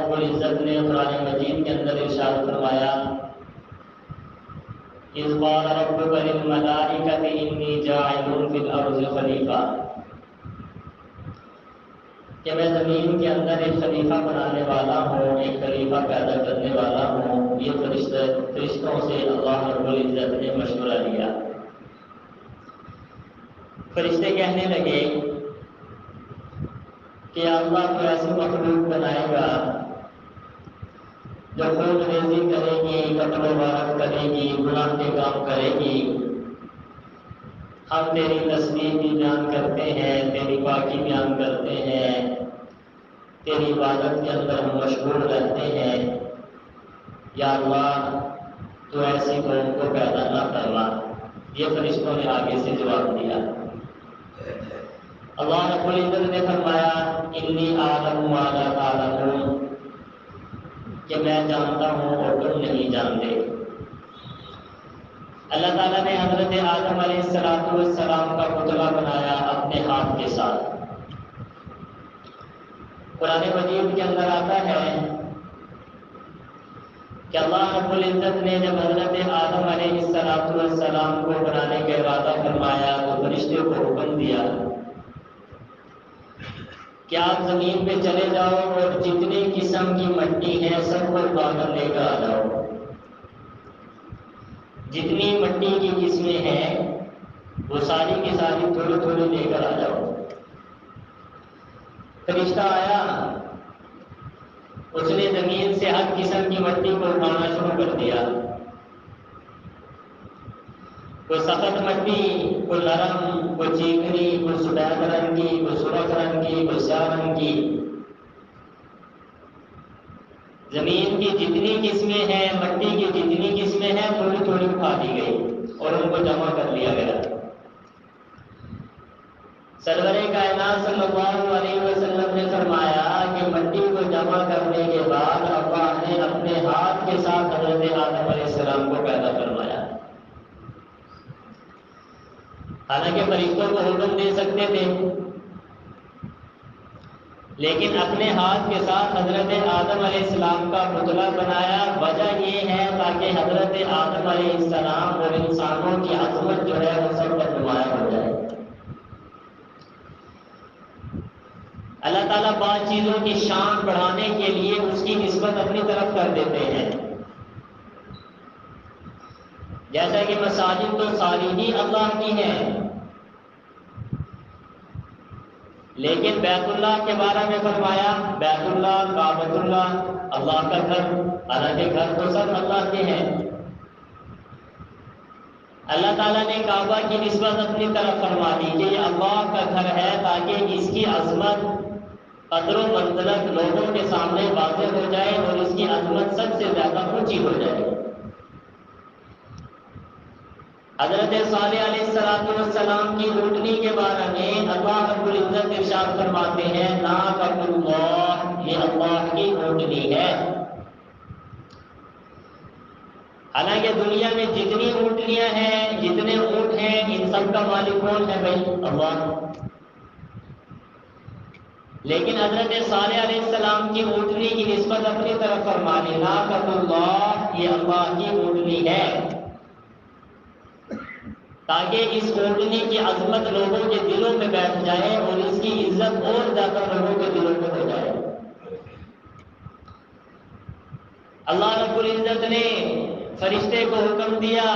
رب العزت نے قرآن مجید کے اندر ارشاد فرمایا اذ قال ربک للملائکۃ انی جاعل فی الارض خلیفہ، کہ میں زمین کے اندر ایک خلیفہ بنانے والا ہوں، ایک خلیفہ پیدا کرنے والا ہوں۔ یہ فرشتوں سے اللہ رب العزت نے مشورہ لیا۔ فرشتے کہنے لگے کہ اللہ کو ایسی مخلوق بنائے گا جو خون ریزی کرے گی، قتل و غارت کرے گی، گناہ کے کام کرے گی۔ ہم تیری تسبیح بھی بیان کرتے ہیں، تیری پاکی بیان کرتے ہیں، تیری عبادت کے اندر ہم مشغول رہتے ہیں۔ یا اللہ تو ایسی قوم کو پیدا نہ کرنا۔ یہ فرشتوں نے آگے سے جواب دیا۔ اللہ رب العزت نے فرمایا انی اعلم ما لا تعلمون، کہ میں جانتا ہوں اور تم نہیں جانتے۔ اللہ تعالیٰ نے حضرت آدم علیہ السلام کا پتلا بنایا اپنے ہاتھ کے ساتھ۔ قرآن مجید کے اندر آتا ہے کہ اللہ رب العزت نے جب حضرت آدم علیہ السلام کو بنانے کا ارادہ فرمایا تو فرشتے کو حکم دیا کہ آپ زمین پہ چلے جاؤ اور جتنی قسم کی مٹی ہے سب کو اٹھا کر لے کر آ جاؤ۔ جتنی مٹی کی قسمیں ہیں وہ ساری کی ساری تھوڑی تھوڑی لے کر آ جاؤ۔ فرشتہ آیا، اس نے زمین سے ہر قسم کی مٹی کو اٹھانا شروع کر دیا۔ کوئی سخت مٹی، کوئی نرم، کوئی چیکنی، کوئی سفید رنگ کی، کوئی سرخ رنگ کی، کوئی سیاہ رنگ کی۔ زمین کی جتنی قسمیں ہیں، مٹی کی جتنی قسمیں ہیں، تھوڑی تھوڑی اٹھا دی گئی اور ان کو جمع کر لیا گیا۔ سرور کائنات صلی اللہ علیہ وسلم نے فرمایا کہ مٹی کو جمع کرنے کے بعد اللہ نے اپنے ہاتھ کے ساتھ حضرت آدم علیہ السلام کو پیدا فرمایا۔ حالانکہ فرشتوں کو حکم دے سکتے تھے، لیکن اپنے ہاتھ کے ساتھ حضرت آدم علیہ السلام کا پتلا بنایا۔ وجہ یہ ہے تاکہ حضرت آدم علیہ السلام اور انسانوں کی عظمت جو ہے وہ سب پر نمایاں ہو جائے۔ اللہ تعالیٰ بعض چیزوں کی شان بڑھانے کے لیے اس کی نسبت اپنی طرف کر دیتے ہیں، جیسا کہ مساجد تو ساری ہی اللہ کی ہیں، لیکن بیت اللہ کے بارے میں فرمایا بیت اللہ، کعبۃ اللہ، اللہ کا گھر، حالانکہ گھر تو سب اللہ کے ہیں۔ اللہ تعالیٰ نے کعبہ کی نسبت اپنی طرف فرما دی کہ یہ اللہ کا گھر ہے تاکہ اس کی عظمت، قدر و منزلت لوگوں کے سامنے واضح ہو جائے اور اس کی عظمت سب سے زیادہ اونچی ہو جائے۔ حضرت صالح علیہ السلام کی اونٹنی کے بارے میں اللہ رب العزت ارشاد فرماتے ہیں ناقۃ اللہ، یہ اللہ کی اونٹنی ہے۔ حالانکہ دنیا میں جتنی اونٹنیاں ہیں، جتنے اونٹ ہیں، ان سب کا مالک کون ہے بھائی؟ اللہ۔ لیکن حضرت صالح علیہ السلام کی اونٹنی کی نسبت اپنی طرف فرما لی ناقۃ اللہ، یہ اللہ کی اونٹنی ہے، تاکہ اس اونٹنی کی عظمت لوگوں کے دلوں میں بیٹھ جائے اور اس کی عزت اور زیادہ لوگوں کے دلوں میں ہو جائے۔ اللہ رب العزت نے فرشتے کو حکم دیا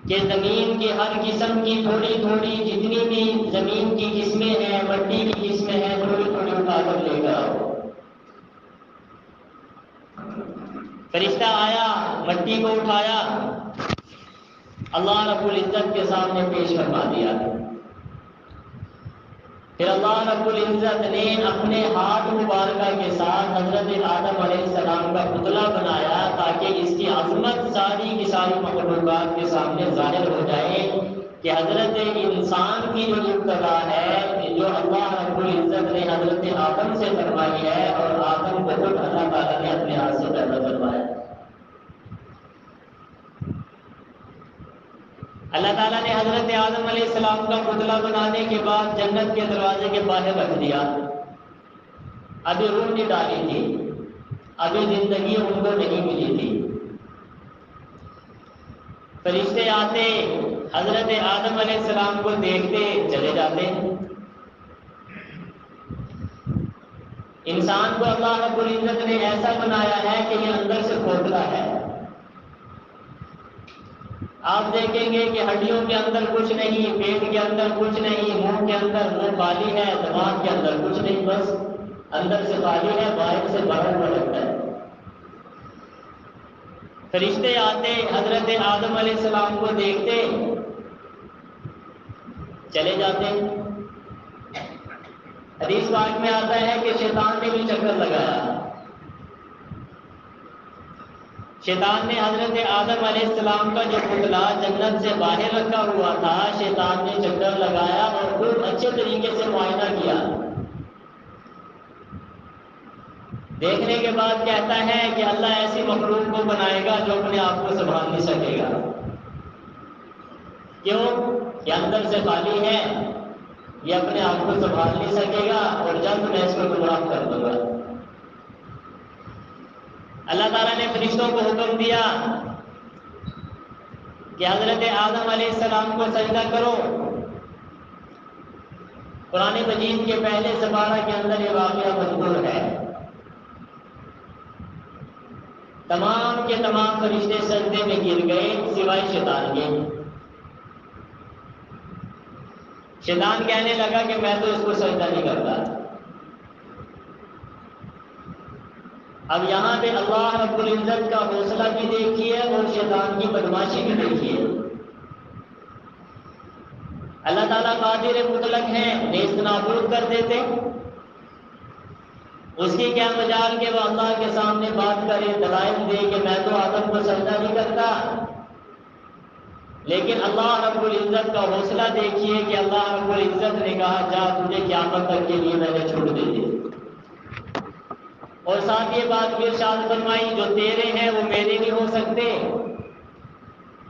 کہ زمین کی ہر قسم کی تھوڑی تھوڑی جتنی بھی زمین کی قسمیں ہیں، مٹی کی قسمیں ہیں، تھوڑی تھوڑی اٹھا کر لے کر آؤ۔ فرشتہ آیا، مٹی کو اٹھایا، اللہ رب العزت کے سامنے پیش فرما دیا۔ پھر اللہ رب العزت نے اپنے ہاتھ مبارکہ کے ساتھ حضرت آدم علیہ السلام کا پتلا بنایا تاکہ اس کی عظمت ساری کی ساری مخلوقات کے سامنے ظاہر ہو جائے کہ حضرت انسان کی جو ابتدا ہے، جو اللہ رب العزت نے حضرت آدم سے فرمائی ہے، اور آدم کو خود اللہ تعالیٰ نے اپنے ہاتھ سے پیدا فرمایا۔ اللہ تعالیٰ نے حضرت آدم علیہ السلام کا پتلا بنانے کے بعد جنت کے دروازے کے باہر رکھ دیا۔ ابھی روح نہیں ڈالی تھی، ابھی زندگی ان کو نہیں ملی تھی۔ فرشتے آتے، حضرت آدم علیہ السلام کو دیکھتے، چلے جاتے۔ انسان کو اللہ رب العزت نے ایسا بنایا ہے کہ یہ اندر سے کھوکھلا ہے۔ آپ دیکھیں گے کہ ہڈیوں کے اندر کچھ نہیں، پیٹ کے اندر کچھ نہیں، منہ کے اندر منہ خالی ہے، دماغ کے اندر کچھ نہیں، بس اندر سے خالی ہے، باہر سے بھرا ہوا لگتا ہے۔ فرشتے آتے، حضرت آدم علیہ السلام کو دیکھتے، چلے جاتے۔ حدیث پاک میں آتا ہے کہ شیطان نے بھی چکر لگایا۔ شیطان نے حضرت آدم علیہ السلام کا جو پتلا جنت سے باہر رکھا ہوا تھا، شیطان نے چکر لگایا اور خوب اچھے طریقے سے معائنہ کیا۔ دیکھنے کے بعد کہتا ہے کہ اللہ ایسی مخلوق کو بنائے گا جو اپنے آپ کو سنبھال نہیں سکے گا۔ کیوں؟ یہ اندر سے خالی ہے، یہ اپنے آپ کو سنبھال نہیں سکے گا اور جلد میں اس کو گمراہ کر دوں گا۔ اللہ تعالیٰ نے فرشتوں کو حکم دیا کہ حضرت آدم علیہ السلام کو سجدہ کرو۔ قرآن مجید کے پہلے سپارہ کے اندر یہ واقعہ مذکور ہے۔ تمام کے تمام فرشتے سجدے میں گر گئے سوائے شیطان کے۔ شیطان کہنے لگا کہ میں تو اس کو سجدہ نہیں کرتا۔ اب یہاں پہ اللہ رب العزت کا حوصلہ بھی دیکھیے اور شیطان کی بدماشی بھی دیکھیے۔ اللہ تعالیٰ قادر مطلق ہے، نیست نابود کر دیتے۔ اس کی کیا مجال کہ وہ اللہ کے سامنے بات کرے، دلائل دے کہ میں تو آدم کو سجدہ نہیں کرتا۔ لیکن اللہ رب العزت کا حوصلہ دیکھیے کہ اللہ رب العزت نے کہا جا تجھے قیامت تک کے لیے میں نے چھوڑ دے دی۔ اور ساتھ یہ بات بھی ارشاد فرمائی جو تیرے ہیں وہ میرے نہیں ہو سکتے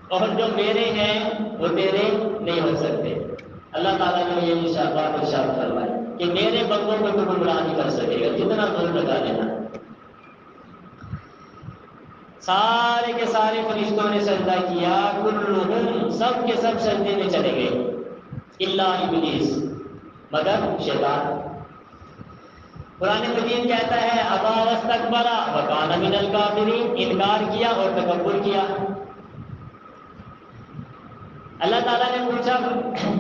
اور جو میرے ہیں وہ تیرے نہیں ہو سکتے۔ اللہ تعالیٰ نے یہ بات ارشاد فرمائی کہ میرے بندوں کو تو گمراہ نہیں کر سکے گا، جتنا زور لگا لینا۔ سارے کے سارے فرشتوں نے سجدہ کیا، کلہم سب کے سب سجدے میں چلے گئے الا ابلیس مگر شیطان۔ قرآن مجید کہتا ہے ابا واستکبر وکان من الکافرین، انکار کیا اور تکبر کیا۔ اللہ تعالیٰ نے پوچھا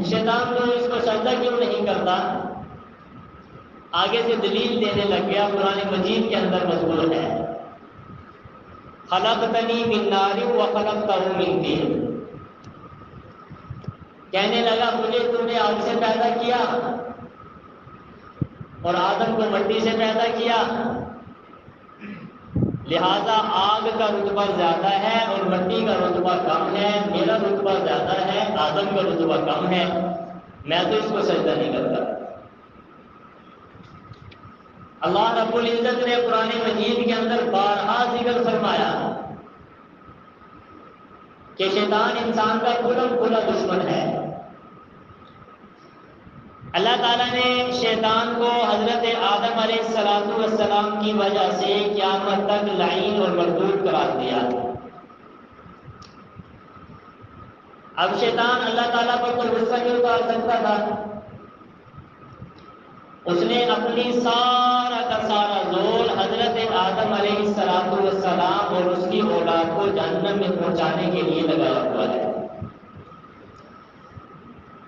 شیطان تو اس کو سجدہ کیوں نہیں کرتا؟ آگے سے دلیل دینے لگ گیا، قرآن مجید کے اندر مذکور ہے خلقتنی من نار وخلقتہ من طین، کہنے لگا مجھے تم نے آگ سے پیدا کیا اور آدم کو مٹی سے پیدا کیا، لہذا آگ کا رتبہ زیادہ ہے اور مٹی کا رتبہ کم ہے، میرا رتبہ زیادہ ہے، آدم کا رتبہ کم ہے، میں تو اس کو سجدہ نہیں کرتا۔ اللہ رب العزت نے قرآن مجید کے اندر بارہا ذکر فرمایا کہ شیطان انسان کا کھلا دشمن ہے۔ اللہ تعالیٰ نے شیطان کو حضرت آدم علیہ السلام کی وجہ سے قیامت تک لعین اور مردود قرار دیا۔ اب شیطان اللہ تعالیٰ پر تو غصہ نہیں اتار سکتا تھا، اس نے اپنی سارا کا سارا زور حضرت آدم علیہ السلام اور اس کی اولاد کو جہنم میں پہنچانے کے لیے لگایا ہوا ہے۔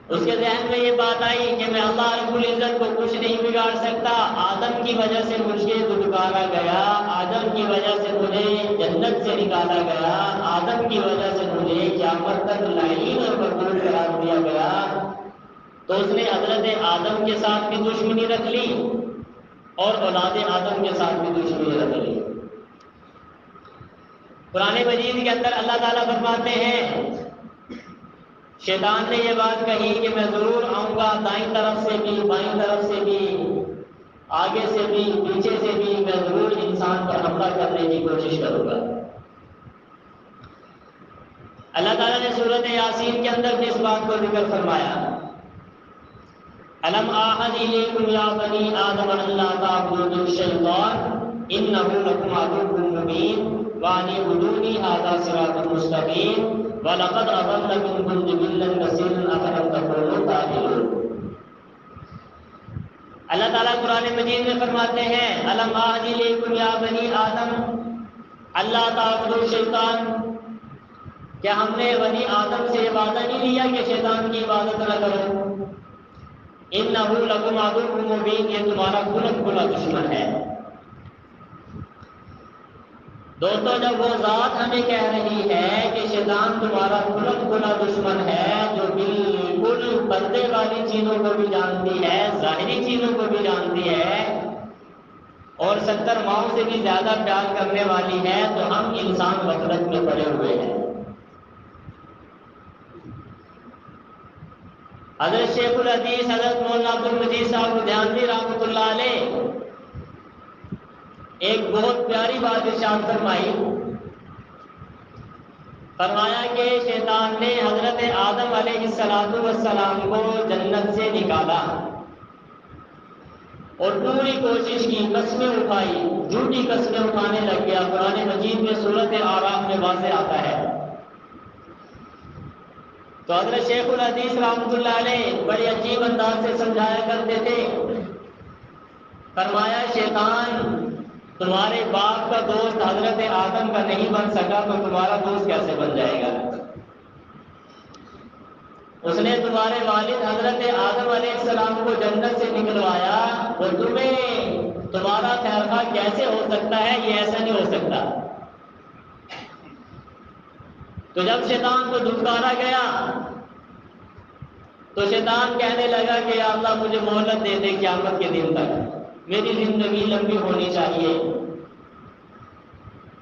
اس کے ذہن میں یہ بات آئی کہ میں اللہ رب العزت کو کچھ نہیں بگاڑ سکتا، آدم کی وجہ سے مجھے دھتکارا گیا، آدم کی وجہ سے مجھے جنت سے نکالا گیا، آدم کی وجہ سے مجھے قیامت تک لعین اور مردود قرار دیا گیا، تو اس نے حضرت آدم کے ساتھ بھی دشمنی رکھ لی اور اولاد آدم کے ساتھ بھی دشمنی رکھ لی۔ قرآن مجید کے اندر اللہ تعالیٰ فرماتے ہیں شیطان نے یہ بات کہی کہ میں ضرور آؤں گا، دائیں طرف سے بھی بائیں طرف سے بھی آگے سے بھی پیچھے سے بھی میں ضرور انسان پر حملہ کرنے کی کوشش کروں گا۔ اللہ تعالیٰ نے سورۃ یاسین کے اندر بھی اس بات کو ذکر فرمایا الم اعهد الیکم یا بنی آدم الا تعبدوا الشیطان انه لکم عدو مبین وان اعبدونی ھذا صراط مستقیم ولقد اضل منکم جبلا کثیرا افلم تکونوا تعقلون۔ اللہ تعالیٰ قرآن مجید میں فرماتے ہیں الم اعهد الیکم یا بنی آدم اللہ تعبدوا الشیطان، کیا ہم نے بنی آدم سے یہ وعدہ نہیں لیا کہ شیطان کی عبادت نہ کرو؟ انہ لکم عدو مبین، یہ تمہارا کھلا دشمن ہے۔ دوستو جب وہ ذات ہمیں کہہ رہی ہے کہ شیطان تمہارا کھلا دشمن ہے، جو بالکل پردے والی چیزوں کو بھی جانتی ہے، ظاہری چیزوں کو بھی جانتی ہے اور 70 ماؤں سے بھی زیادہ پیار کرنے والی ہے، تو ہم انسان غفلت میں پڑے ہوئے ہیں۔ حضرت شیخ الحدیث حضرت مولانا عبد المجید صاحب لدھیانوی رحمۃ اللہ علیہ ایک بہت پیاری بات ارشاد فرمائی، فرمایا کہ شیطان نے حضرت آدم علیہ السلام کو جنت سے نکالا اور پوری کوشش کی، قسمیں اٹھائی، جھوٹی قسمیں اٹھانے لگ گیا۔ قرآن مجید میں سورۃ اعراف میں واضح آتا ہے۔ تو حضرت شیخ الحدیث رحمۃ اللہ علیہ بڑے عجیب انداز سے سمجھایا کرتے تھے، فرمایا شیطان تمہارے باپ کا دوست حضرت آدم کا نہیں بن سکا تو تمہارا دوست کیسے بن جائے گا؟ اس نے تمہارے والد حضرت آدم علیہ السلام کو جنت سے نکلوایا اور تمہیں تمہارا خیر خواہ کیسے ہو سکتا ہے؟ یہ ایسا نہیں ہو سکتا۔ تو جب شیطان کو دھتکارا گیا تو شیطان کہنے لگا کہ یا اللہ مجھے مہلت دے دے قیامت کے دن تک، میری زندگی لمبی ہونی چاہیے۔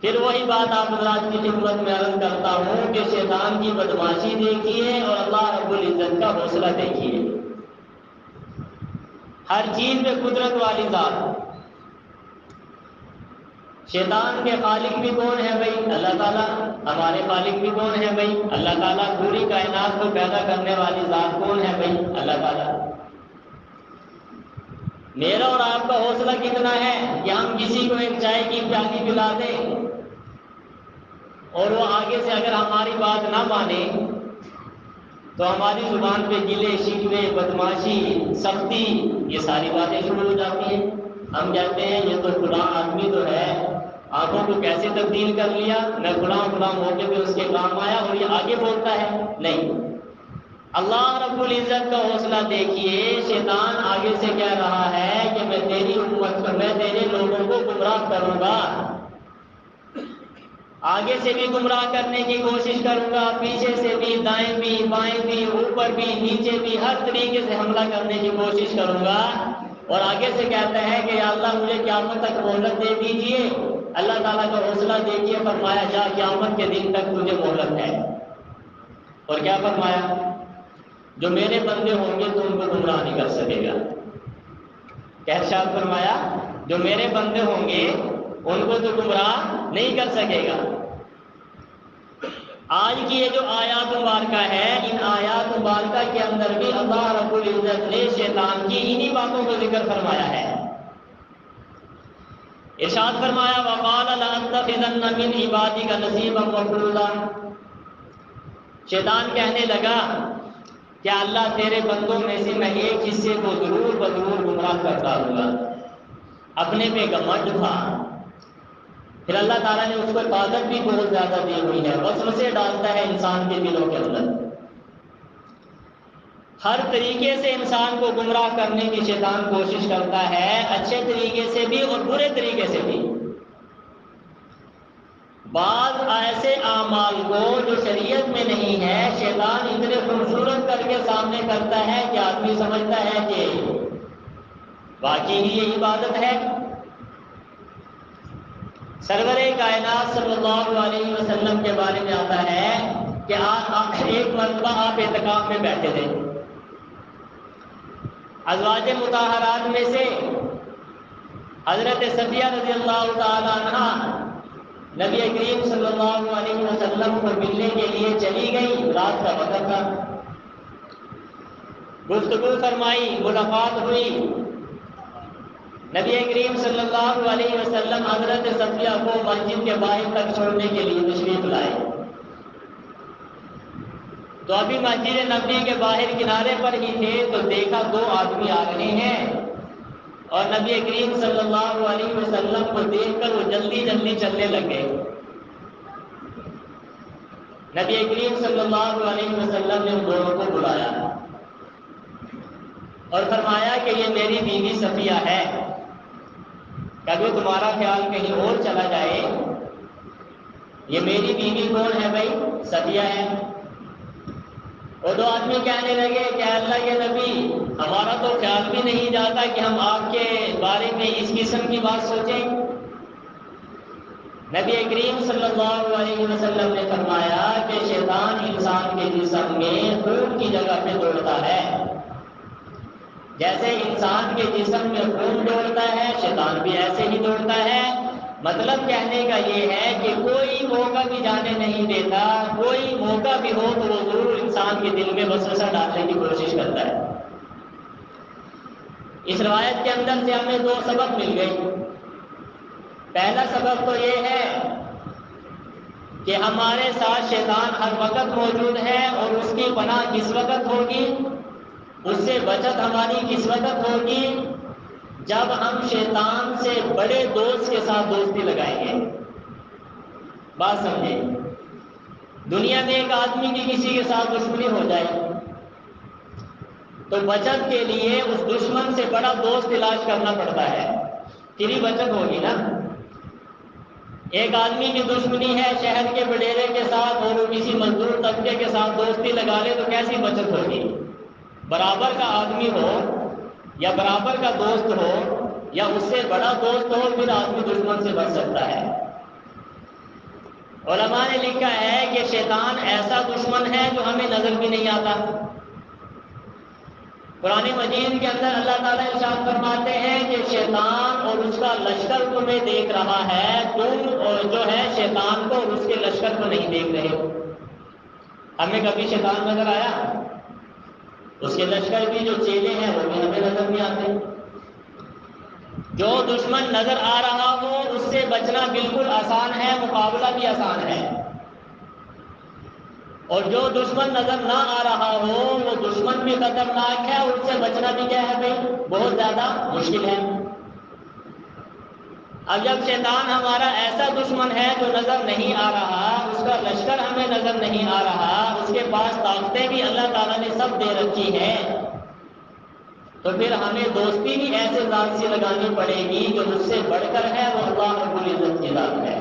پھر وہی بات آپ حضرات کی خدمت میں عرض کرتا ہوں کہ شیطان کی بدماشی دیکھیے اور اللہ رب العزت کا حوصلہ دیکھیے۔ ہر چیز میں قدرت والی ذات۔ شیطان کے خالق بھی کون ہے بھائی؟ اللہ تعالیٰ۔ ہمارے خالق بھی کون ہے بھائی؟ اللہ تعالیٰ۔ پوری کائنات کو پیدا کرنے والی ذات کون ہے بھائی؟ اللہ تعالیٰ۔ میرا اور آپ کا حوصلہ کتنا ہے کہ ہم کسی کو ایک چائے کی پیالی پلا دیں اور وہ آگے سے اگر ہماری بات نہ مانے تو ہماری زبان پہ گلے شکوے، بدماشی، سختی، یہ ساری باتیں شروع ہو جاتی ہیں۔ ہم کہتے ہیں یہ تو فلاں آدمی تو ہے، آنکھوں کو کیسے تبدیل کر لیا، میں فلاں موقع پہ اس کے کام آیا اور یہ آگے بولتا ہے۔ نہیں، اللہ رب العزت کا حوصلہ دیکھیے۔ شیطان آگے سے کہہ رہا ہے کہ میں تیری امت کو، میں تیرے لوگوں کو گمراہ کروں گا، آگے سے بھی گمراہ کرنے کی کوشش کروں گا، پیچھے سے بھی، دائیں بھی، بائیں بھی، اوپر بھی، نیچے بھی، ہر طریقے سے حملہ کرنے کی کوشش کروں گا۔ اور آگے سے کہتا ہے کہ یا اللہ مجھے قیامت تک مہلت دے دیجئے۔ اللہ تعالیٰ کا حوصلہ دیکھیے، فرمایا جا قیامت کے دن تک تجھے مہلت ہے۔ اور کیا فرمایا؟ جو میرے بندے ہوں گے تو ان کو گمراہ نہیں کر سکے گا۔ کیا ارشاد فرمایا؟ جو میرے بندے ہوں گے ان کو تو گمراہ نہیں کر سکے گا۔ آج کی یہ جو آیات مبارکہ ہے، ان آیات مبارکہ کے اندر بھی اللہ رب العزت نے شیطان کی انہی باتوں کو ذکر فرمایا ہے۔ ارشاد فرمایا وَقَالَ لَأَتَّخِذَنَّ مِنْ عِبَادِكَ نَصِيبًا مَفْرُوضًا۔ شیطان کہنے لگا کیا اللہ تیرے بندوں میں سے میں ایک حصے کو ضرور بضرور گمراہ کرتا ہوں گا۔ اپنے پہ گھمنڈ تھا۔ پھر اللہ تعالیٰ نے اس کو طاقت بھی بہت زیادہ دی ہوئی ہے، وسوسے ڈالتا ہے انسان کے دلوں کے اندر، ہر طریقے سے انسان کو گمراہ کرنے کی شیطان کوشش کرتا ہے، اچھے طریقے سے بھی اور برے طریقے سے بھی۔ بعض ایسے اعمال کو جو شریعت میں نہیں ہے، شیطان اتنے خوبصورت کر کے سامنے کرتا ہے کہ آدمی سمجھتا ہے کہ واقعی ہی یہ عبادت ہے۔ سرور کائنات صلی اللہ علیہ وسلم کے بارے میں آتا ہے کہ ایک مرتبہ آپ اعتکاف میں بیٹھے تھے، ازواج مطہرات میں سے حضرت صفیہ رضی اللہ تعالی عنہا نبی کریم صلی اللہ علیہ وسلم کو ملنے کے لیے چلی گئی، رات کا وقت تھا۔ گفتگو فرمائی، ملاقات ہوئی، نبی کریم صلی اللہ علیہ وسلم حضرت صفیہ کو مسجد کے باہر تک چھوڑنے کے لیے تشریف لائے۔ تو ابھی مسجد نبوی کے باہر کنارے پر ہی تھے تو دیکھا دو آدمی آ رہے ہیں، اور نبی کریم صلی اللہ علیہ وسلم کو دیکھ کر وہ جلدی جلدی چلنے لگے۔ نبی کریم صلی اللہ علیہ وسلم نے ان دونوں کو بلایا اور فرمایا کہ یہ میری بیوی صفیہ ہے، کبھی تمہارا خیال کہیں اور چلا جائے، یہ میری بیوی کون ہے بھائی؟ صفیہ ہے۔ وہ دو آدمی کہنے لگے کہ اللہ کے نبی، ہمارا تو خیال بھی نہیں جاتا کہ ہم آپ کے بارے میں اس قسم کی بات سوچیں۔ نبی کریم صلی اللہ علیہ وسلم نے فرمایا کہ شیطان انسان کے جسم میں خون کی جگہ پہ دوڑتا ہے، جیسے انسان کے جسم میں خون دوڑتا ہے شیطان بھی ایسے ہی دوڑتا ہے۔ مطلب کہنے کا یہ ہے کہ کوئی موقع بھی جانے نہیں دیتا، کوئی موقع بھی ہو تو وہ ضرور انسان کے دل میں وسوسہ ڈالنے کی کوشش کرتا ہے۔ اس روایت کے اندر سے ہمیں دو سبق مل گئے۔ پہلا سبق تو یہ ہے کہ ہمارے ساتھ شیطان ہر وقت موجود ہے، اور اس کی پناہ کس وقت ہوگی، اس سے بچت ہماری کس وقت ہوگی، جب ہم شیطان سے بڑے دوست کے ساتھ دوستی لگائیں گے۔ بات سمجھیں، دنیا میں ایک آدمی کی کسی کے ساتھ دشمنی ہو جائے تو بچت کے لیے اس دشمن سے بڑا دوست تلاش کرنا پڑتا ہے، پھر ہی بچت ہوگی نا۔ ایک آدمی کی دشمنی ہے شہر کے بڈیرے کے ساتھ، اور وہ کسی مزدور طبقے کے ساتھ دوستی لگا لے تو کیسی بچت ہوگی؟ برابر کا آدمی ہو یا برابر کا دوست ہو یا اس سے بڑا دوست ہو، پھر آدمی دشمن سے بچ سکتا ہے۔ علماء نے لکھا ہے کہ شیطان ایسا دشمن ہے جو ہمیں نظر بھی نہیں آتا۔ قرآن مجید کے اندر اللہ تعالیٰ ارشاد فرماتے ہیں کہ شیطان اور اس کا لشکر تمہیں دیکھ رہا ہے، تم جو ہے شیطان کو اور اس کے لشکر کو نہیں دیکھ رہے ہو۔ ہمیں کبھی شیطان نظر آیا؟ اس کے لشکر بھی جو چیلے ہیں وہ بھی ہمیں نظر نہیں آتے۔ جو دشمن نظر آ رہا ہو اس سے بچنا بالکل آسان ہے، مقابلہ بھی آسان ہے، اور جو دشمن نظر نہ آ رہا ہو وہ دشمن بھی خطرناک ہے، اور اس سے بچنا بھی کیا ہے بھائی؟ بہت زیادہ مشکل ہے۔ اب جب شیطان ہمارا ایسا دشمن ہے جو نظر نہیں آ رہا، اس کا لشکر ہمیں نظر نہیں آ رہا، اس کے پاس طاقتیں بھی اللہ تعالیٰ نے سب دے رکھی ہیں، تو پھر ہمیں دوستی بھی ایسے ذات سے لگانی پڑے گی جو مجھ سے بڑھ کر ہے، وہ اللہ رب العزت کی ذات ہے۔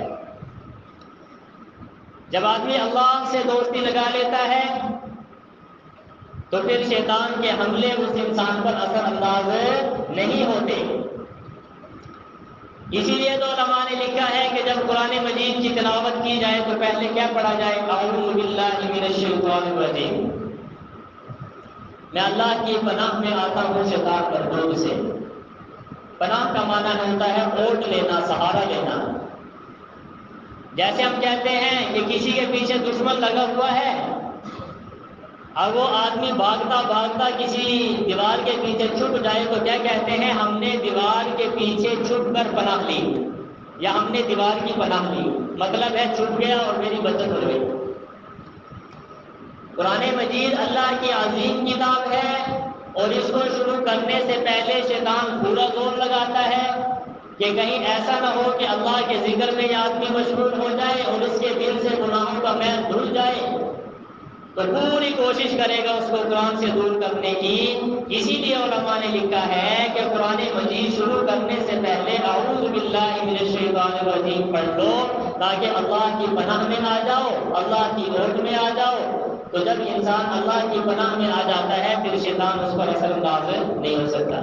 جب آدمی اللہ سے دوستی لگا لیتا ہے تو پھر شیطان کے حملے اس انسان پر اثر انداز نہیں ہوتے۔ اسی لیے تو علماء نے لکھا ہے کہ جب قرآن مجید کی تلاوت کی جائے تو پہلے کیا پڑھا جائے؟ اعوذ باللہ من الشیطان الرجیم، میں اللہ کی پناہ میں آتا ہوں شیطان مردود سے۔ پناہ کا معنی ہوتا ہے اوٹ لینا، سہارا لینا۔ جیسے ہم کہتے ہیں کہ کسی کے پیچھے دشمن لگا ہوا ہے، اب وہ آدمی بھاگتا بھاگتا کسی دیوار کے پیچھے چھپ جائے تو کیا کہتے ہیں؟ ہم نے دیوار کے پیچھے چھپ کر پناہ لی، یا ہم نے دیوار کی پناہ لی، مطلب ہے چھپ گیا اور میری بچت ہو گئی۔ قرآن مجید اللہ کی عظیم کتاب ہے، اور اس کو شروع کرنے سے پہلے شیطان پورا زور لگاتا ہے کہ کہیں ایسا نہ ہو کہ اللہ کے ذکر میں یہ آدمی مشغول ہو جائے اور اس کے دل سے گناہوں کا میل دھل جائے، تو پوری کوشش کرے گا اس کو قرآن سے دور کرنے کی۔ اسی لیے علماء نے لکھا ہے کہ قرآن مجید شروع کرنے سے پہلے اعوذ باللہ من الشیطان الرجیم پڑھ لو، تاکہ اللہ کی پناہ میں آ جاؤ، اللہ کی اوٹ میں آ جاؤ۔ تو جب انسان اللہ کی پناہ میں آ جاتا ہے پھر شیطان اس پر اثر انداز نہیں ہو سکتا۔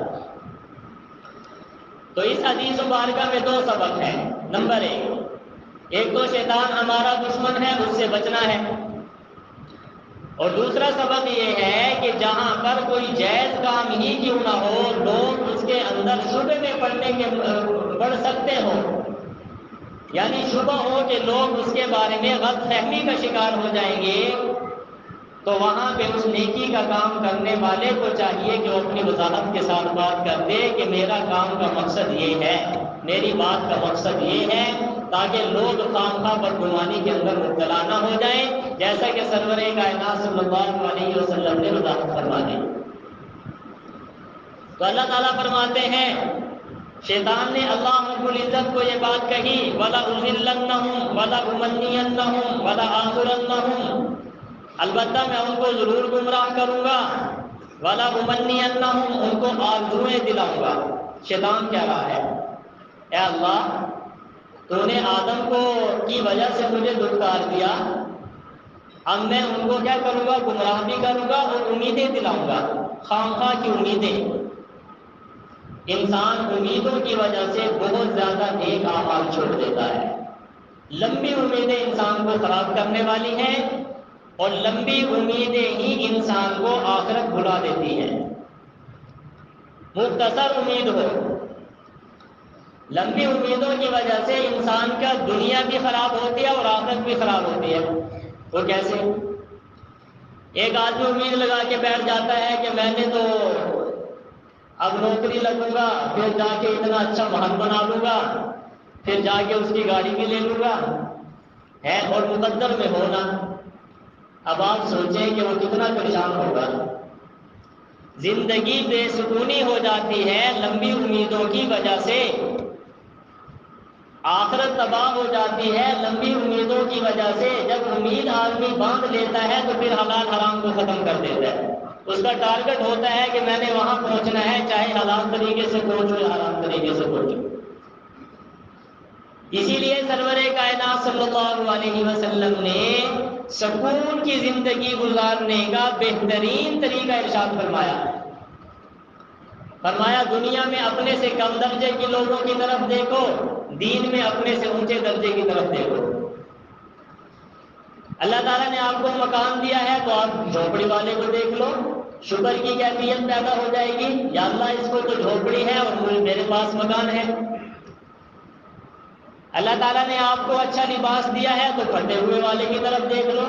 تو اس حدیث مبارکہ میں دو سبق ہیں۔ نمبر ایک تو شیطان ہمارا دشمن ہے، اس سے بچنا ہے، اور دوسرا سبق یہ ہے کہ جہاں پر کوئی جائز کام ہی کیوں نہ ہو، لوگ اس کے اندر شبہ میں پڑ سکتے ہو، یعنی شبہ ہو کہ لوگ اس کے بارے میں غلط فہمی کا شکار ہو جائیں گے، تو وہاں پہ اس نیکی کا کام کرنے والے کو چاہیے کہ وہ اپنی وضاحت کے ساتھ بات کر دے کہ میرا کام کا مقصد یہ ہے، میری بات کا مقصد یہ ہے، تاکہ لوگ خامخواہ بدگمانی کے اندر مبتلا نہ ہو جائیں، جیسا کہ سرور کائنات صلی اللہ علیہ وسلم نے وضاحت فرما دی۔ تو اللہ تعالیٰ فرماتے ہیں، شیطان نے اللہ رب العزت کو یہ بات کہی، وَلَأُضِلَّنَّهُمْ وَلَأُمَنِّيَنَّهُمْ وَلَآمُرَنَّهُمْ، البتہ میں ان کو ضرور گمراہ کروں گا، وَلَأُمَنِّيَنَّهُمْ، ان کو آرزوئیں دلاؤں گا۔ شیطان کہہ رہا ہے، اے اللہ تو نے آدم کو کی وجہ سے مجھے دھتکار دیا، اب میں ان کو کیا کروں گا؟ گمراہ بھی کروں گا اور امیدیں دلاؤں گا، خامخواہ کی امیدیں۔ انسان امیدوں کی وجہ سے بہت زیادہ نیک اعمال چھوڑ دیتا ہے۔ لمبی امیدیں انسان کو خراب کرنے والی ہیں، اور لمبی امیدیں ہی انسان کو آخرت بھلا دیتی ہیں۔ مختصر امید ہو، لمبی امیدوں کی وجہ سے انسان کا دنیا بھی خراب ہوتی ہے اور آخرت بھی خراب ہوتی ہے۔ وہ کیسے؟ ایک آدمی امید لگا کے بیٹھ جاتا ہے کہ میں نے تو اب نوکری لگوں گا، پھر جا کے اتنا اچھا محل بنا لوں گا، پھر جا کے اس کی گاڑی بھی لے لوں گا، ہے اور مقدر میں ہونا۔ اب آپ سوچیں کہ وہ کتنا پریشان ہوگا۔ زندگی بے سکونی ہو جاتی ہے لمبی امیدوں کی وجہ سے، آخرت تباہ ہو جاتی ہے لمبی امیدوں کی وجہ سے۔ جب امید آدمی باندھ لیتا ہے تو پھر حلال حرام کو ختم کر دیتا ہے۔ اس کا ٹارگٹ ہوتا ہے کہ میں نے وہاں پہنچنا ہے، چاہے حلال طریقے سے پہنچو یا حرام طریقے سے پہنچو۔ اسی لیے سرور کائنات صلی اللہ علیہ وسلم نے سکون کی زندگی گزارنے کا بہترین طریقہ ارشاد فرمایا دنیا میں اپنے سے کم درجے کے لوگوں کی طرف دیکھو، دین میں اپنے سے اونچے درجے کی طرف دیکھو۔ اللہ تعالیٰ نے آپ کو مکان دیا ہے تو آپ جھوپڑی والے کو دیکھ لو، شکر کی کیفیت پیدا ہو جائے گی، یا اللہ اس کو تو جھوپڑی ہے اور میرے پاس مکان ہے۔ اللہ تعالیٰ نے آپ کو اچھا لباس دیا ہے تو پھٹے ہوئے والے کی طرف دیکھ لو۔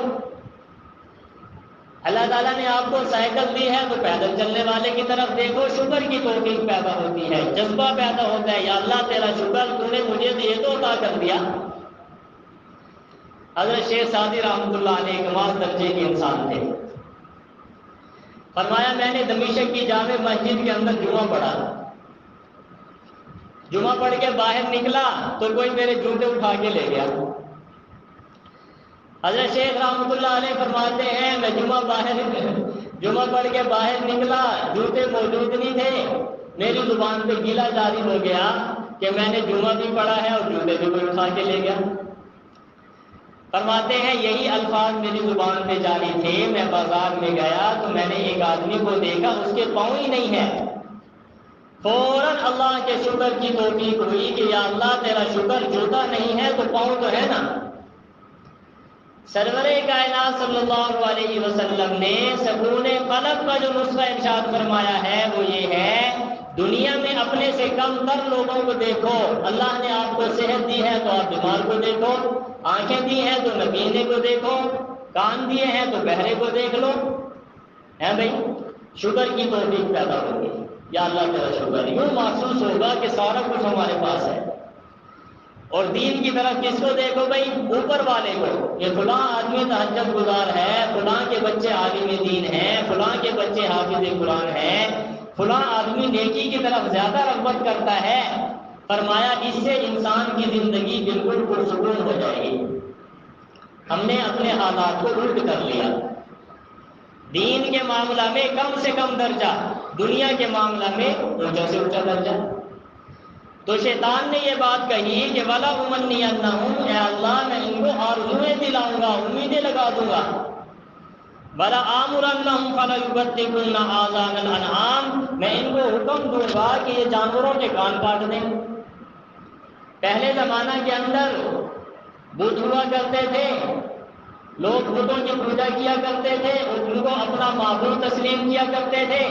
اللہ تعالیٰ نے آپ کو سائیکل دی ہے تو پیدل چلنے والے کی طرف دیکھو۔ شکر کی توفیق پیدا ہوتی ہے، جذبہ پیدا ہوتا ہے، یا اللہ تیرا شکر، تو نے مجھے یہ تو عطا کر دیا۔ حضرت شیخ سعدی رحمۃ اللہ علیہ کمال درجے کے انسان تھے۔ فرمایا میں نے دمشق کی جامع مسجد کے اندر جمعہ پڑھا، جمعہ پڑھ کے باہر نکلا تو کوئی میرے جوتے اٹھا کے لے گیا۔ حضرت شیخ رحمۃ اللہ علیہ فرماتے ہیں میں جمعہ پڑھ کے باہر نکلا، جوتے موجود نہیں تھے، میری زبان پہ گیلا جاری ہو گیا کہ میں نے جمعہ بھی پڑھا ہے اور جوتے بھی کوئی اٹھا کے لے گیا۔ فرماتے ہیں یہی الفاظ میری زبان پہ جاری تھے، میں بازار میں گیا تو میں نے ایک آدمی کو دیکھا اس کے پاؤں ہی نہیں ہے، فوراً اللہ کے شکر کی توفیق ہوئی کہ یا اللہ تیرا شکر، جوتا نہیں ہے تو پاؤں تو ہے نا۔ سرور کائنات صلی اللہ علیہ وسلم نے سکون قلب کا جو نسخہ ارشاد فرمایا ہے وہ یہ ہے، دنیا میں اپنے سے کم تر لوگوں کو دیکھو۔ اللہ نے آپ کو صحت دی ہے تو آپ بیمار کو دیکھو، آنکھیں دی ہیں تو نبینے کو دیکھو، کان دیے ہیں تو بہرے کو دیکھ لو، ہے بھائی، شکر کی توفیق پیدا ہوگی، یا اللہ تیرا شکر، یوں محسوس ہوگا کہ سارا کچھ ہمارے پاس ہے۔ اور دین کی طرف کس کو دیکھو بھائی؟ اوپر والے کو، یہ فلاں آدمی تہجد گزار ہے، فلاں کے بچے عالم دین ہیں، فلاں کے بچے حافظ قرآن ہیں، فلاں آدمی نیکی کی طرف زیادہ رغبت کرتا ہے۔ فرمایا اس سے انسان کی زندگی بالکل پرسکون ہو جائے گی۔ ہم نے اپنے حالات کو الٹ کر لیا، دین کے معاملہ میں کم سے کم درجہ، دنیا کے معاملہ میں اونچا سے اونچا درجہ۔ تو شیطان نے یہ بات کہی کہ وَلَا أُمَنِّيَنَّهُمْ، اے اللہ میں ان کو آرزوئیں دلاؤں گا، امیدیں لگا دوں گا۔ وَلَا آمُرَنَّهُمْ فَلَيُبَتِّكُنَّ آذَانَ الْأَنْعَامِ، میں ان کو حکم دوں گا کہ یہ جانوروں کے کان کاٹ دیں۔ پہلے زمانہ کے اندر بت ہوا کرتے تھے، لوگ بتوں کی پوجا کیا کرتے تھے، ان کو اپنا معبود تسلیم کیا کرتے تھے،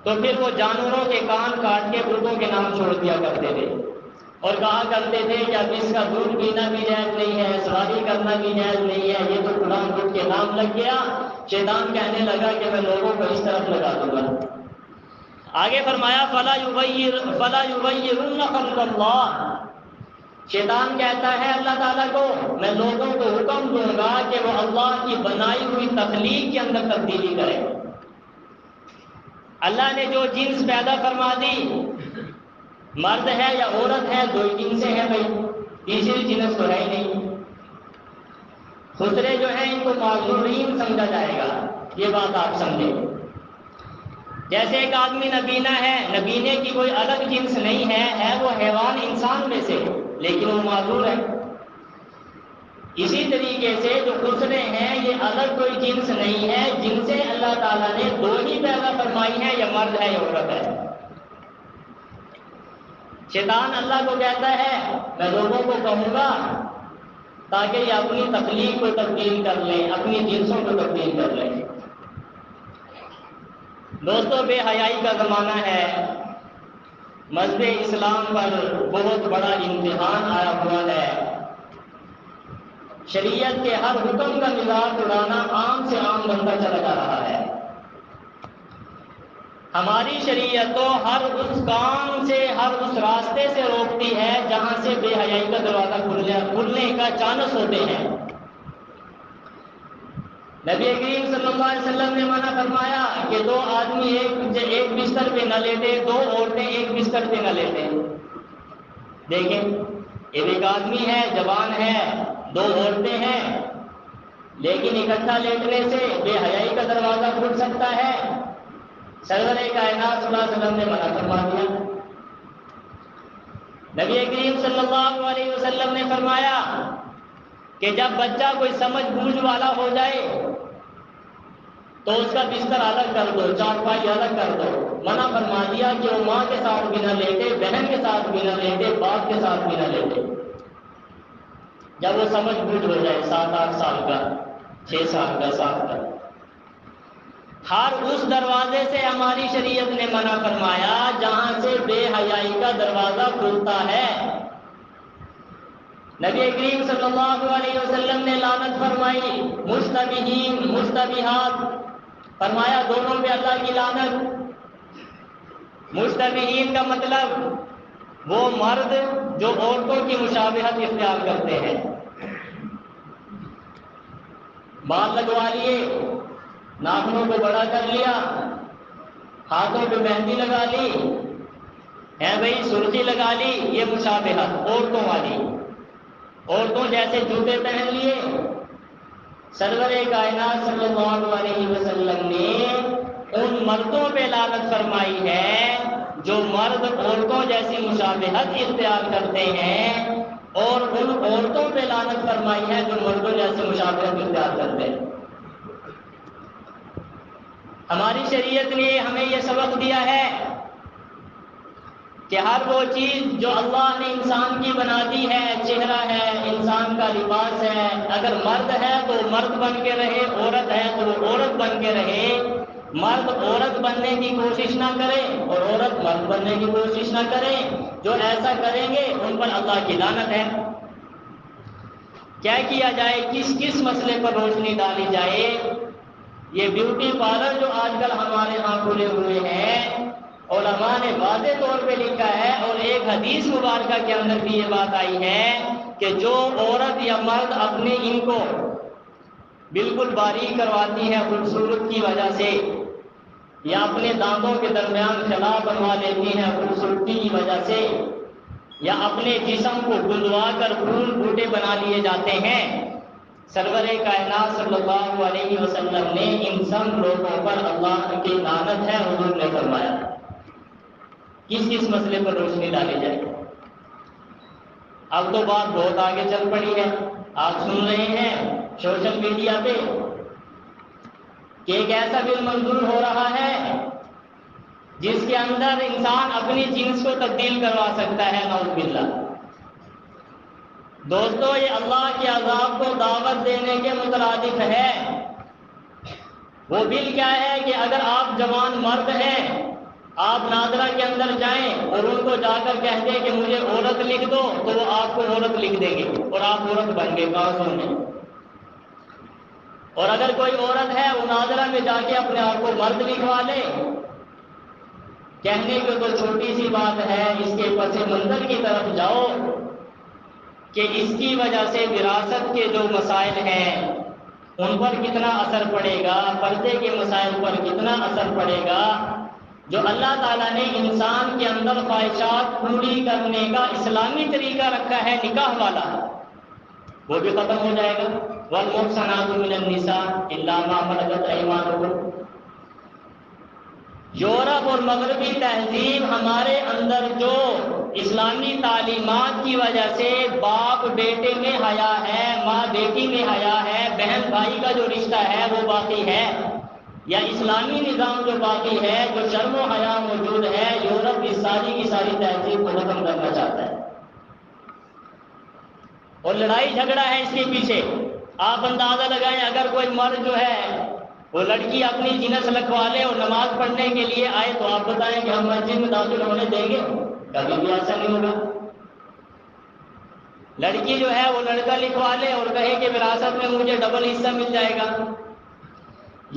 تو پھر وہ جانوروں کے کان کاٹ کے بتوں کے نام چھوڑ دیا کرتے تھے، اور کہا کرتے تھے کہ اب اس کا دودھ پینا بھی جائز نہیں ہے، سواری کرنا بھی جائز نہیں ہے، یہ تو قرآن خود کے نام لگ گیا۔ شیطان کہنے لگا کہ میں لوگوں کو اس طرف لگا دوں گا۔ آگے فرمایا فلا یغیرن خلق اللہ، شیطان کہتا ہے اللہ تعالیٰ کو میں لوگوں کو حکم دوں گا کہ وہ اللہ کی بنائی ہوئی تخلیق کے اندر تبدیلی کرے۔ اللہ نے جو جنس پیدا فرما دی، مرد ہے یا عورت ہے، دو ہی جنسیں ہیں بھائی، تیسری جنس تو ہے ہی نہیں۔ خسرے جو ہیں ان کو معذورین سمجھا جائے گا، یہ بات آپ سمجھیں۔ جیسے ایک آدمی نبینا ہے، نبینے کی کوئی الگ جنس نہیں ہے وہ حیوان انسان میں سے، لیکن وہ معذور ہے۔ اسی طریقے سے جو خسرے ہیں یہ الگ کوئی جنس نہیں ہے، جن سے اللہ تعالیٰ نے دو ہی پیدا فرمائی ہیں، یا مرد ہے یا عورت ہے۔ شیطان اللہ کو کہتا ہے میں لوگوں کو کہوں گا تاکہ یہ اپنی تخلیق کو تبدیل کر لیں، اپنی جنسوں کو تبدیل کر لیں۔ دوستو بے حیائی کا زمانہ ہے، مذہب اسلام پر بہت بڑا امتحان آیا ہوا ہے۔ شریعت کے ہر حکم کا مذاق اڑانا عام سے عام بنتا چلا جا رہا ہے۔ ہماری شریعت تو ہر اس کام سے، ہر اس راستے سے روکتی ہے جہاں سے بے حیائی کا دروازہ کھلنے کا چانس ہوتے ہیں۔ نبی کریم صلی اللہ علیہ وسلم نے منع فرمایا کہ دو آدمی ایک بستر پہ نہ لیٹے، دو عورتیں ایک بستر پہ نہ لیٹیں۔ دیکھیں ایک آدمی ہے، جوان ہے، دو عورتیں ہیں، لیکن اکٹھا لیٹنے سے بے حیائی کا دروازہ کھل سکتا ہے۔ سرور کائنات صلی اللہ علیہ وسلم نے منع فرما دیا۔ نبی کریم صلی اللہ علیہ وسلم نے فرمایا کہ جب بچہ کوئی سمجھ بوجھ والا ہو جائے تو اس کا بستر الگ کر دو، چارپائی الگ کر دو۔ منع فرما دیا کہ وہ ماں کے ساتھ بھی نہ لیٹے، بہن کے ساتھ بھی نہ لیٹے، باپ کے ساتھ بھی نہ لیٹے۔ جب وہ سمجھ بوجھ ہو جائے 7-8 سال کا، 6 سال کا، 7 کا، ہر اس دروازے سے ہماری شریعت نے منع فرمایا جہاں سے بے حیائی کا دروازہ کھلتا ہے۔ نبی کریم صلی اللہ علیہ وسلم نے لعنت فرمائی مشتبہین، مشتبہات، فرمایا دونوں پہ اللہ کی لعنت۔ مشتبہین کا مطلب وہ مرد جو عورتوں کی مشابہت اختیار کرتے ہیں، بال لگوا لیے، ناخنوں کو بڑا کر لیا، ہاتھوں پہ مہندی لگا لی ہے بھائی، سرخی لگا لی، یہ مشابہت عورتوں والی۔ عورتوں جیسے جوتے پہن لیے۔ سرور کائنات صلی اللہ علیہ وسلم نے ان مردوں پہ لعنت فرمائی ہے جو مرد عورتوں جیسی مشابہت اختیار کرتے ہیں، اور ان عورتوں پہ لعنت فرمائی ہے جو مردوں جیسی مشابہت اختیار کرتے ہیں۔ ہماری شریعت نے ہمیں یہ سبق دیا ہے کہ ہر وہ چیز جو اللہ نے انسان کی بنا دی ہے، چہرہ ہے، انسان کا لباس ہے، اگر مرد ہے تو مرد بن کے رہے، عورت ہے تو وہ عورت بن کے رہے۔ مرد عورت بننے کی کوشش نہ کرے اور عورت مرد بننے کی کوشش نہ کرے۔ جو ایسا کریں گے ان پر اللہ کی لعنت ہے۔ کیا کیا جائے، کس مسئلے پر روشنی ڈالی جائے؟ یہ بیوٹی پارلر جو آج کل ہمارے ہاں کھلے ہوئے ہیں، علماء نے واضح طور پہ لکھا ہے، اور ایک حدیث مبارکہ کے اندر بھی یہ بات آئی ہے کہ جو عورت یا مرد اپنے ان کو بالکل باریک کرواتی ہے خوبصورت کی وجہ سے، یا اپنے دانتوں کے درمیان خلا بنوا لیتی ہیں خوبصورتی کی وجہ سے، یا اپنے جسم کو گندوا کر پھول بوٹے بنا لیے جاتے ہیں، سرور کائنات صلی اللہ علیہ وسلم نے ان سب لوگوں پر اللہ کی لعنت ہے حضور نے فرمایا۔ کس مسئلے پر روشنی ڈالی جائے؟ اب تو بات بہت آگے چل پڑی ہے، آپ سن رہے ہیں سوشل میڈیا پہ کہ ایک ایسا بل منظور ہو رہا ہے جس کے اندر انسان اپنی جنس کو تبدیل کروا سکتا ہے، نعوذ باللہ۔ دوستو یہ اللہ کے عذاب کو دعوت دینے کے مترادف ہے۔ وہ بل کیا ہے کہ اگر آپ جوان مرد ہیں آپ نادرا کے اندر جائیں اور ان کو جا کر کہہ دیں کہ مجھے عورت لکھ دو تو وہ آپ کو عورت لکھ دیں گے اور آپ عورت بن گئے کاغذوں میں. اور اگر کوئی عورت ہے وہ نادرا میں جا کے اپنے آپ کو مرد لکھوا لے، کہنے کو تو چھوٹی سی بات ہے، اس کے پس منظر کی طرف جاؤ کہ اس کی وجہ سے وراثت کے جو مسائل ہیں ان پر کتنا اثر پڑے گا، پردے کے مسائل پر کتنا اثر پڑے گا. جو اللہ تعالیٰ نے انسان کے اندر خواہشات پوری کرنے کا اسلامی طریقہ رکھا ہے نکاح والا، وہ بھی ختم ہو جائے گا. والمحصنات من النساء الا ما ملكت ايمانكم. یورپ اور مغربی تہذیب ہمارے اندر جو اسلامی تعلیمات کی وجہ سے باپ بیٹے میں حیا ہے، ماں بیٹی میں حیا ہے، بہن بھائی کا جو رشتہ ہے وہ باقی ہے، یا اسلامی نظام جو باقی ہے، جو شرم و حیا موجود ہے، یورپ اس ساری کی ساری تہذیب کو ختم کرنا چاہتا ہے. اور لڑائی جھگڑا ہے اس کے پیچھے. آپ اندازہ لگائیں اگر کوئی مرد جو ہے وہ لڑکی اپنی جنس لکھوا لے اور نماز پڑھنے کے لیے آئے تو آپ بتائیں کہ ہم مسجد میں داخل ہونے دیں گے؟ کبھی بھی ایسا نہیں ہوگا. لڑکی جو ہے وہ لڑکا لکھوا لے اور کہے کہ وراثت میں مجھے ڈبل حصہ مل جائے گا.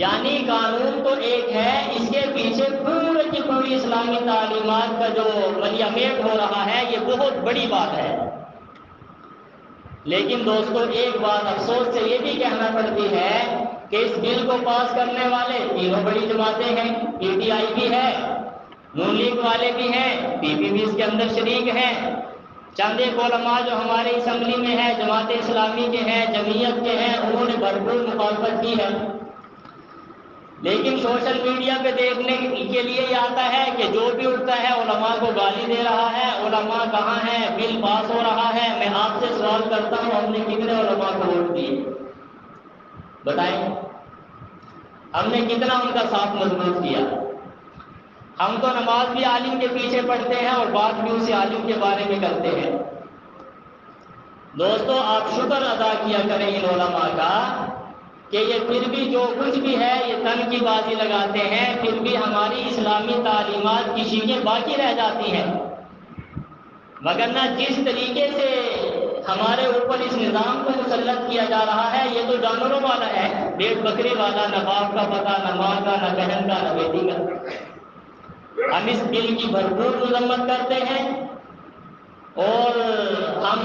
یعنی قانون تو ایک ہے، اس کے پیچھے پوری کی پوری اسلامی تعلیمات کا جو ملیامیٹ ہو رہا ہے یہ بہت بڑی بات ہے. لیکن دوستو ایک بات افسوس سے یہ بھی کہنا پڑتی ہے کہ اس بل کو پاس کرنے والے تینوں بڑی جماعتیں ہیں، پی ٹی آئی بھی ہے، نون لیگ والے بھی ہیں، پی پی بھی اس کے اندر شریک ہیں، چند ایک علماء جو ہماری اسمبلی میں ہیں، جماعت اسلامی کے ہیں، جمعیت کے ہیں، انہوں نے بھرپور مخالفت کی ہے. لیکن سوشل میڈیا پہ دیکھنے کے لیے یہ آتا ہے کہ جو بھی اٹھتا ہے علماء کو گالی دے رہا ہے، علماء کہاں ہیں، بل پاس ہو رہا ہے. میں آپ سے سوال کرتا ہوں ہم نے کتنے علماء کو ووٹ دیے؟ بتائیں، ہم نے کتنا ان کا ساتھ مضبوط کیا؟ ہم تو نماز بھی عالم کے پیچھے پڑھتے ہیں اور بات بھی اسی عالم کے بارے میں کرتے ہیں. دوستو آپ شکر ادا کیا کریں ان علماء کا کہ یہ پھر بھی جو کچھ بھی ہے یہ تن کی بازی لگاتے ہیں، پھر بھی ہماری اسلامی تعلیمات کی چیزیں باقی رہ جاتی ہیں. مگر نہ جس طریقے سے ہمارے اوپر اس نظام کو مسلط کیا جا رہا ہے یہ تو جانوروں والا ہے، بھیڑ بکری والا، نہ باپ کا پتہ، نہ ماں کا، نہ بہن کا، نہ بیٹی کا. ہم اس بل کی بھرپور مذمت کرتے ہیں اور ہم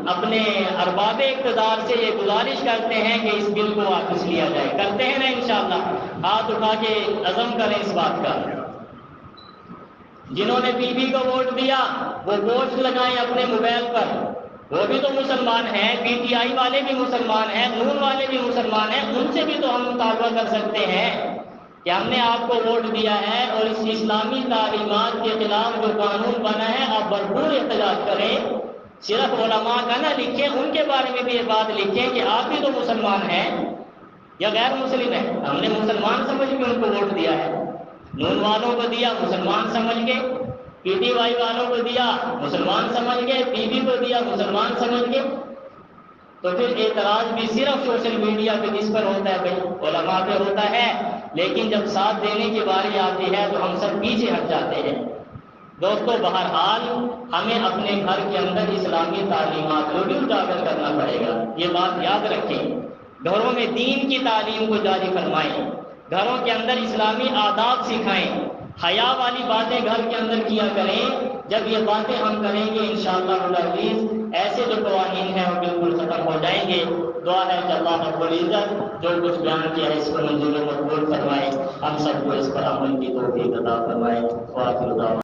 اپنے ارباب اقتدار سے یہ گزارش کرتے ہیں کہ اس بل کو واپس لیا جائے. کرتے ہیں نا انشاءاللہ؟ ہاتھ اٹھا کے عزم کریں اس بات کا. جنہوں نے بی بی کو ووٹ دیا وہ پوسٹ لگائیں اپنے موبائل پر، وہ بھی تو مسلمان ہیں، پی ٹی آئی والے بھی مسلمان ہیں، نون والے بھی مسلمان ہیں، ان سے بھی تو ہم مطالبہ کر سکتے ہیں کہ ہم نے آپ کو ووٹ دیا ہے اور اس اسلامی تعلیمات کے خلاف جو قانون بنا ہے آپ بھرپور احتجاج کریں. صرف علماء کا نہ لکھیں، ان کے بارے میں بھی یہ بات لکھیں کہ آپ بھی تو مسلمان ہیں یا غیر مسلم ہیں. ہم نے مسلمان سمجھ کے ان کو ووٹ دیا ہے. نون والوں کو دیا مسلمان سمجھ کے، پی ٹی وائی والوں کو دیا مسلمان سمجھ کے، پی بی کو دیا مسلمان سمجھ کے. تو پھر اعتراض بھی صرف سوشل میڈیا پہ کس پر ہوتا ہے بھائی؟ علماء پہ ہوتا ہے. لیکن جب ساتھ دینے کی باری آتی ہے تو ہم سب پیچھے ہٹ جاتے ہیں. دوستو بہرحال ہمیں اپنے گھر کے اندر اسلامی تعلیمات کو بھی اجاگر کرنا پڑے گا. یہ بات یاد رکھیں، گھروں میں دین کی تعلیم کو جاری فرمائیں، گھروں کے اندر اسلامی آداب سکھائیں، حیا والی باتیں گھر کے اندر کیا کریں. جب یہ باتیں ہم کریں گے انشاءاللہ العزیز ایسے جو قوانین ہیں وہ بالکل ختم ہو جائیں گے. دعا ہے کہ اللہ رب العزت جو کچھ بیان کیا ہے اس کو منظور و مقبول فرمائے، ہم سب کو اس پر عمل کی توفیق عطا فرمائے. وآخر دعوانا